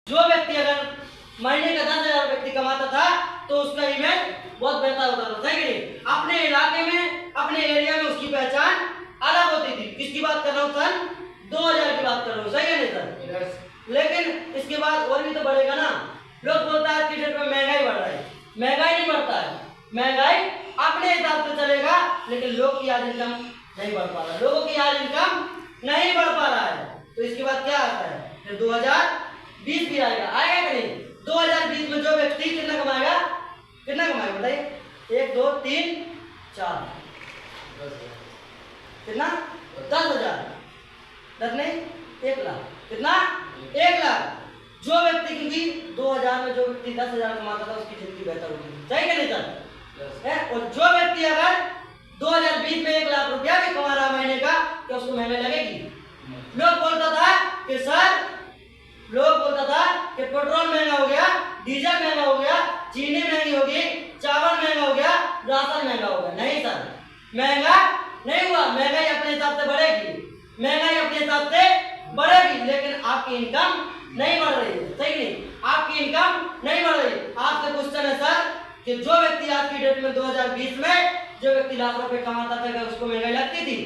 जो व्यक्ति अगर महीने का 10,000 व्यक्ति कमाता था तो उसका इमेज बहुत बेहतर होता था, सही नहीं? अपने इलाके में, अपने एरिया में उसकी पहचान अलग होती थी। किसकी बात कर रहा हूँ? सन 2000 की बात कर रहा हूँ, सही है नहीं सर? लेकिन इसके बाद और भी तो बढ़ेगा ना। लोग बोलता है कि डेट में महंगाई बढ़ रहा है, महंगाई नहीं बढ़ता है, महंगाई अपने हिसाब से चलेगा, लेकिन लोग की आज इनकम नहीं बढ़ पा रहा, लोगों की आज इनकम नहीं बढ़ पा रहा है। तो इसके बाद क्या आता है? फिर 2020 भी आएगा, आएगा कि नहीं? 2020 में जो व्यक्ति कितना कमाएगा, कितना कमाएगा बताइए? 1 2 3 4 कितना? 10,000, 10 नहीं 1 लाख। कितना? 1 लाख। जो व्यक्ति, क्योंकि 2000 में जो व्यक्ति 10,000 कमाता था उसकी जिंदगी बेहतर होगी, सही कि नहीं सर? और जो व्यक्ति अगर 2020 में 1 लाख रुपया भी कमा रहा महीने का, क्या उसको महंगाई लगेगी? लोग बोलता था कि सर, लोग बोलता था कि पेट्रोल महंगा हो गया, डीजल महंगा हो गया, चीनी महंगी होगी, चावल महंगा हो गया, राशन महंगा हो गया। नहीं सर, महंगा नहीं हुआ। महंगाई अपने हिसाब से बढ़ेगी, महंगाई अपने हिसाब से बढ़ेगी, लेकिन आपकी इनकम नहीं बढ़ रही है, सही नहीं? आपकी इनकम नहीं बढ़ रही। आपसे क्वेश्चन है सर कि जो व्यक्ति आज की डेट में 2020 में जो व्यक्ति लाख रुपए कमाता था, क्या उसको महंगाई लगती थी?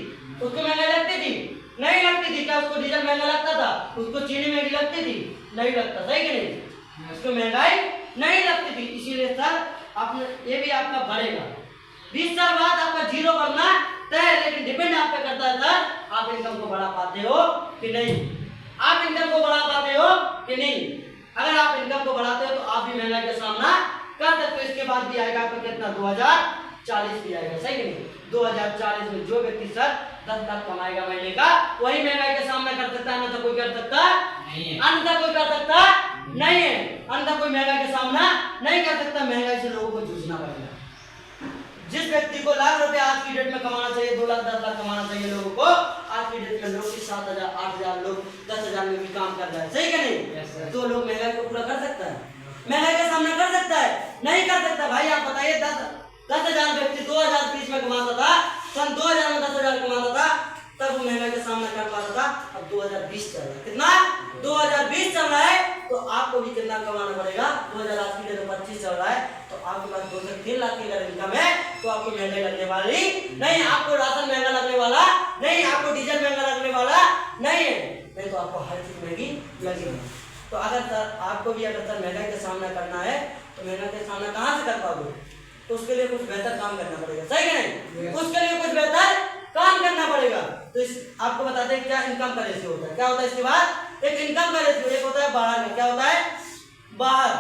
उसको महंगाई लगती थी? नहीं लगती थी। क्या उसको डीजल महंगा लगता था? उसको चीनी महंगी लगती थी? नहीं लगता, सही कि नहीं? उसको महंगाई नहीं लगती थी। इसीलिए सर आपने ये भी आपका बढ़ेगा। 20 साल बाद आपका जीरो बनना तय है, लेकिन डिपेंड आप पे करता है सर आप इनकम को बढ़ा पाते हो कि नहीं, आप इनकम को बढ़ा पाते हो कि नहीं। अगर आप इनकम को बढ़ाते हो तो आप भी महंगाई का सामना कर सकते हो। इसके बाद भी आएगा आपका कितना? 2040 भी आएगा, सही कि नहीं? 2040 में जो व्यक्ति सर 10 लाख कमाएगा महीने का, वही महंगाई का सामना कर सकता है, अन्यथा कोई कर सकता नहीं है, अन्यथा कोई कर सकता नहीं है, अन्यथा कोई महंगाई का सामना नहीं कर सकता। महंगाई से लोगों को जूझना पड़ेगा। जिस व्यक्ति को लाख रुपए आज की डेट में कमाना चाहिए, 2 लाख 10 लाख कमाना चाहिए लोगों को, आज की डेट में लोग 7,000 8,000 लोग 10,000 में भी काम कर रहा है, सही कि नहीं? तो लोग महंगाई को पूरा कर सकता है, महंगाई का सामना कर सकता है? नहीं कर सकता। भाई आप बताइए, 10,000 व्यक्ति 2020 में कमाता था, सन 2000 में 10,000 कमाता था, तब वो महंगाई का सामना कर पाता था। अब 2020 चल रहा है, कितना? 2020 चल रहा है, तो आपको भी कितना कमाना पड़ेगा? 2025 चल रहा है, तो आपके पास 2 से 3 लाख की अगर इनकम है तो आपको महंगाई लगने वाली नहीं, आपको राशन महंगा लगने वाला नहीं, आपको डीजल महंगा लगने वाला नहीं है, नहीं तो आपको हर चीज महंगी लगेगी। तो अगर सर आपको भी अगर सर महंगाई का सामना करना है तो महंगाई का सामना कहाँ से कर पाओगे? तो उसके लिए कुछ बेहतर काम करना पड़ेगा, सही कि नहीं? उसके लिए कुछ बेहतर काम करना पड़ेगा। तो इस आपको बताते हैं क्या इनकम का रेशियो होता है, क्या होता है इसके बाद? एक इनकम का रेशियो, एक होता है बाहर में, क्या होता है? बाहर,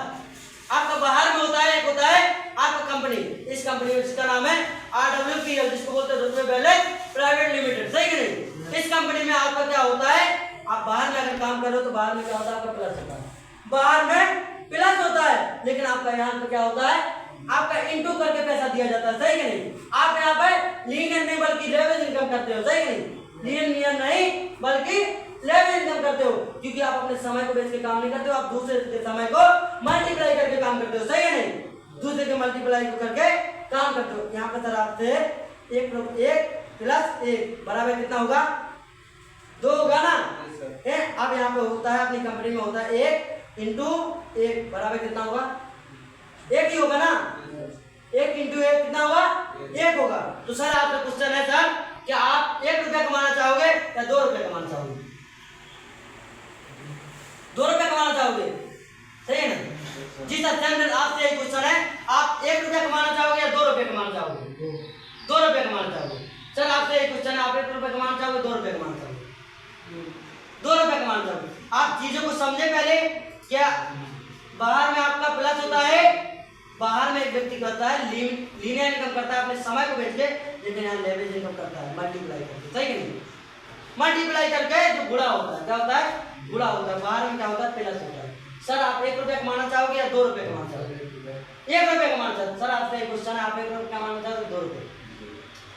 आपका बाहर में होता है, एक होता है आपका कंपनी, इस कंपनी में जिसका नाम है RWPL, जिसको बोलते हैं रुतबे पहले प्राइवेट लिमिटेड, सही कि नहीं? इस कंपनी में आपका क्या होता है? आप बाहर में अगर काम कर रहे हो तो बाहर में क्या होता है? आपका प्लस होता है, बाहर में प्लस होता है, लेकिन आपका यहाँ पे क्या होता है? आपका इंटू करके पैसा दिया जाता है, सही कि नहीं? आप यहाँ पे लीनियर नहीं बल्कि लेवरेज इनकम करते हो, सही कि नहीं? लीनियर नहीं बल्कि लेवरेज इनकम करते हो, क्योंकि आप अपने समय को बेच के काम नहीं करते हो, आप दूसरे के समय को मल्टीप्लाई करके काम करते हो, सही है नहीं? दूसरे के मल्टीप्लाई को करके काम करते हो। यहाँ पे सर आपसे 1 + 1 बराबर कितना होगा? 2 होगा ना? अब यहाँ पे होता है, अपनी कंपनी में होता है 1 × 1 बराबर कितना होगा? 1 ही होगा ना? 1 × 1 कितना होगा? 1 होगा। तो सर आपका क्वेश्चन है सर, क्या आप 1 रुपया कमाना चाहोगे या 2 रुपये कमाना चाहोगे? 2 रुपये कमाना चाहोगे, सही है ना? जी सर, सेम आपसे यही क्वेश्चन है, आप 1 रुपया कमाना चाहोगे या 2 रुपये कमाना चाहोगे? 2 रुपये कमाना चाहोगे। सर आपसे यही क्वेश्चन है, आप 1 रुपये कमाना चाहोगे, 2 रुपये कमाना चाहोगे? 2 रुपये कमाना चाहोगे। आप चीजों को समझे पहले। क्या बाहर में आपका प्लस होता है? बाहर में एक व्यक्ति करता है लीनियर इनकम करता है अपने समय को बेच के, लेकिन यहाँ लेवरेज इनकम करता है मल्टीप्लाई करके, सही कि नहीं? मल्टीप्लाई करके जो गुणा होता है, क्या होता है? गुणा होता है। बाहर में क्या होता है? प्लस होता है। सर आप 1 रुपया कमाना चाहोगे या 2 रुपये कमाना चाहोगे? 1 रुपये कमाना चाहोगे। सर आपसे एक क्वेश्चन है, आप 1 रुपये कमाना चाहोगे 2 रुपये?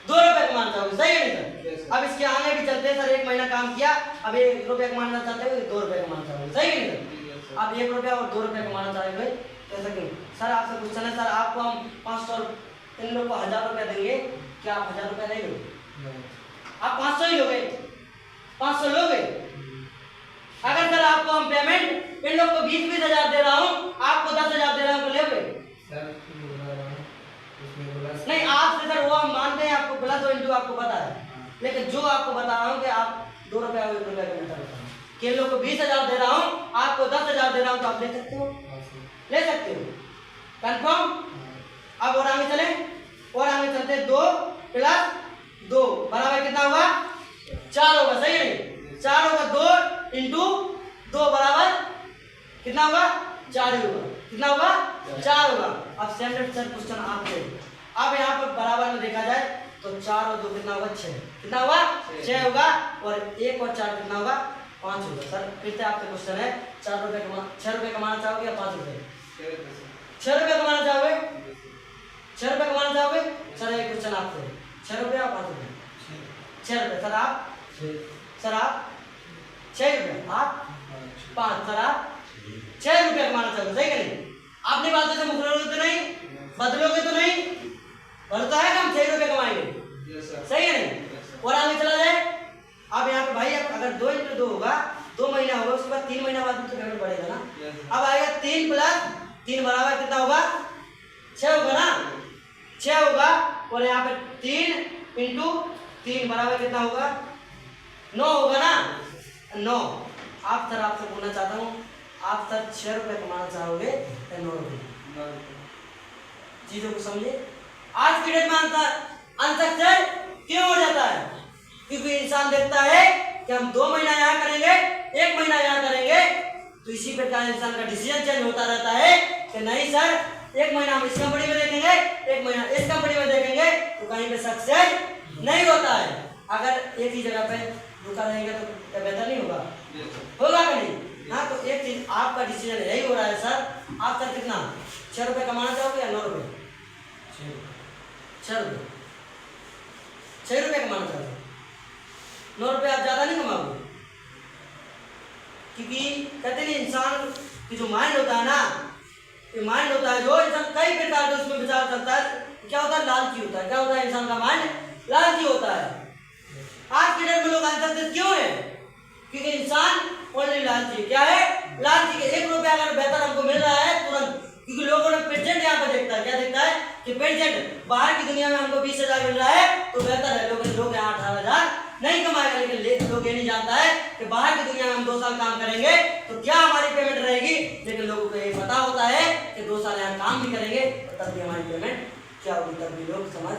2 रुपये कमाना चाहोगे, सही है नहीं सर? अब इसके आगे भी चलते हैं सर, 1 महीना काम किया, अब 1 रुपया कमाना चाहते हो, 2 रुपये कमाना चाहोगे, सही है नहीं सर? आप 1 रुपया और 2 रुपये कमाना चाहोगे, कैसे क्यों? सर आपसे क्वेश्चन है, सर आपको हम 500 इन लोग को 1000 रुपया देंगे, क्या आप 1000 रुपया नहीं लोगे? आप 500 ही लोगे? 500 लोगे? अगर सर आपको हम पेमेंट इन लोग को 20-20 हजार दे रहा हूँ, आपको 10,000 दे रहा हूँ, तो ले नहीं आपसे सर वो हम मानते हैं, आपको प्लस और इंटू आपको पता है, लेकिन जो आपको बता रहा हूँ कि आप 2 रुपया और 1 रुपया का बेटा बताओ कि इन लोग को 20,000 दे रहा हूँ, आपको 10,000 दे रहा हूँ, तो आप ले सकते हो, ले सकते हो कंफर्म। अब और आगे चले, और आगे चलते 2 + 2 बराबर कितना होगा 4 होगा, सही नहीं 4 होगा, 2 इंटू 2 बराबर कितना होगा 4 ही होगा, कितना होगा 4 होगा। अब स्टैंडर्ड सर क्वेश्चन आपसे, अब यहाँ पर बराबर में देखा जाए तो 4 और 2 कितना होगा 6, कितना होगा 6 होगा, और 1 और 4 कितना होगा 5 होगा। सर फिर से आपसे क्वेश्चन है, 6 रुपये कमाना चाहोगे या 5 रुपये? 6 रुपये कमाना चाहोगे, 6 रुपये कमाना चाहोगे? सर एक क्वेश्चन आपसे, 6 रुपये या 5 रुपये? 6 रुपये। सर आप 6 रुपये, आप 5, सर आप 6 रुपये कमाना चाहोगे, सही करेंगे। आपने बातों से मुकरोगे तो नहीं, बदलोगे तो नहीं, बदलता है कि हम 6 रुपये कमाएंगे, सही है नहीं। और आगे चला जाए, अब यहाँ पे भाई अगर 2 इंटू 2 होगा, 2 महीना होगा, उसके बाद 3 महीना बाद तो पेमेंट बढ़ेगा ना। अब आएगा 3 + 3 बराबर कितना होगा 6 होगा ना, 6 होगा, और यहाँ पे 3 इंटू 3 बराबर कितना होगा 9 होगा ना, 9। आप सर आपसे बोलना चाहता हूँ, आप सर 6 रुपये कमाना चाहोगे या 9 रुपये? चीजों को समझिए। आज की डेट में आंसर क्यों हो जाता है? क्योंकि इंसान देखता है कि हम 2 महीना यहाँ करेंगे, 1 महीना यहाँ करेंगे, तो इसी प्रकार इंसान का डिसीजन चेंज होता रहता है कि नहीं सर 1 महीना हम इस कंपनी में देखेंगे, 1 महीना इस कंपनी में देखेंगे, तो कहीं पे सक्सेस नहीं होता है। अगर एक ही जगह पे रुका रहेगा तो क्या बेहतर नहीं होगा? होगा कि नहीं? हाँ, तो एक चीज आपका डिसीजन यही हो रहा है सर। आप सर कितना 6 रुपये कमाना चाहोगे या 9 रुपये? 6 रुपये, 6 रुपये कमाना चाहोगे, 9 रुपये आप ज्यादा नहीं कमाओगे, क्योंकि कहते नहीं इंसान की जो माइंड होता है ना, ये माइंड होता है जो इंसान कई प्रकार के उसमें विचार करता है, क्या होता है लालची होता है। क्या होता है इंसान का माइंड? लालची होता है। आज के डेट में लोग आंसर क्यों है? क्योंकि इंसान ओनली लालची। क्या है? लालची के 1 रुपया अगर बेहतर हमको मिल रहा है तुरंत, क्योंकि लोगों ने पेटेंट यहाँ पे देखता है, क्या देखता है कि पेटेंट बाहर की दुनिया में हमको 20,000 मिल रहा है तो बेहतर है, लोग यहाँ 18,000 नहीं कमाएगा। लेकिन लोग ये नहीं जानता है कि बाहर की दुनिया में हम 2 साल काम करेंगे तो क्या हमारी पेमेंट रहेगी। लेकिन लोगों को ये पता होता है कि 2 साल यहाँ काम भी करेंगे तब भी हमारी पेमेंट क्या होगी, तब भी लोग समझ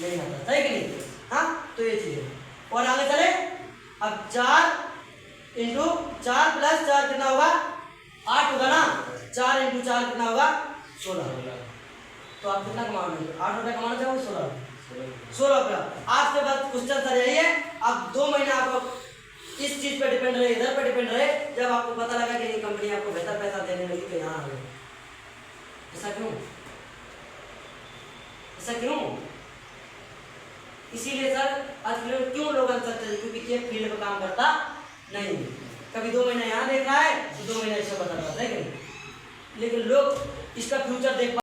नहीं आता, सही कि नहीं? हाँ, तो ये चीज है। और आगे चले, अब 4 इंटू 4 + 4 कितना होगा 8 होगा ना, 4 इंटू 4 कितना होगा 16 होगा। तो आप कितना कमाओगे? 8 रुपये कमाना चाहोगे 16 रुपया। आपसे बस क्वेश्चन सर यही है, आप 2 महीना आप इस चीज पे डिपेंड रहे, इधर पे डिपेंड रहे, जब आपको पता लगा कि ये कंपनी आपको बेहतर पैसा देने लगी तो यहाँ आ गए। ऐसा क्यों? ऐसा क्यों? इसीलिए सर आज क्यों लोग अनसक्सेस, क्योंकि एक फील्ड पे काम करता नहीं, कभी 2 महीने यहाँ देख रहा है तो 2 महीने इससे बता रहा है, लेकिन लोग इसका फ्यूचर देख